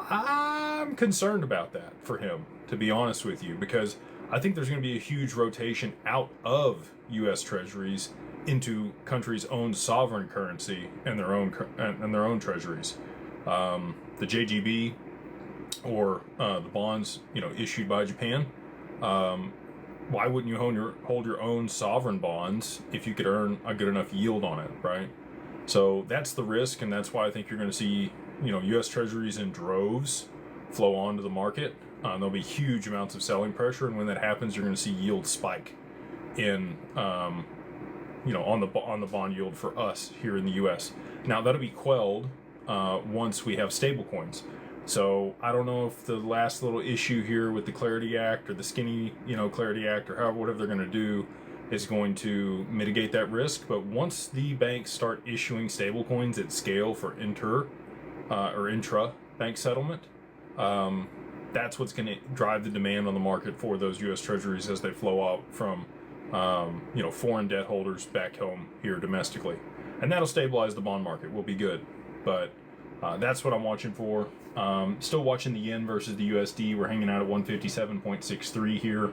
I'm concerned about that for him, to be honest with you, because I think there's going to be a huge rotation out of U.S. Treasuries into countries' own sovereign currency and their own treasuries. The JGB or the bonds, issued by Japan. Why wouldn't you hold your own sovereign bonds if you could earn a good enough yield on it, right? So that's the risk, and that's why I think you're going to see, U.S. Treasuries in droves flow onto the market. There'll be huge amounts of selling pressure, and when that happens, you're going to see yield spike in, on the bond yield for us here in the U.S. Now that'll be quelled once we have stable coins. So I don't know if the last little issue here with the Clarity Act or the skinny, Clarity Act or whatever they're going to do is going to mitigate that risk. But once the banks start issuing stablecoins at scale for intra bank settlement, that's what's going to drive the demand on the market for those U.S. Treasuries as they flow out from, foreign debt holders back home here domestically, and that'll stabilize the bond market. We'll be good, but that's what I'm watching for. Still watching the yen versus the USD. We're hanging out at 157.63 here.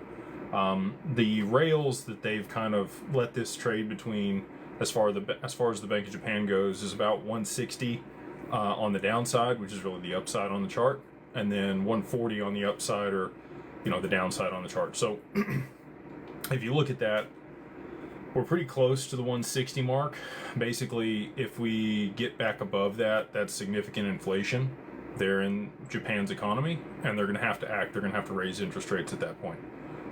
The rails that they've kind of let this trade between, as far as the Bank of Japan goes, is about 160 on the downside, which is really the upside on the chart, and then 140 on the upside, or the downside on the chart. So if you look at that, we're pretty close to the 160 mark. Basically, if we get back above that, that's significant inflation there in Japan's economy, and they're going to have to act. They're going to have to raise interest rates at that point.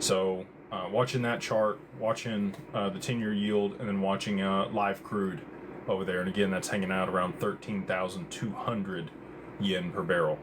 So watching that chart, watching the 10-year yield, and then watching live crude over there. And again, that's hanging out around 13,200 yen per barrel.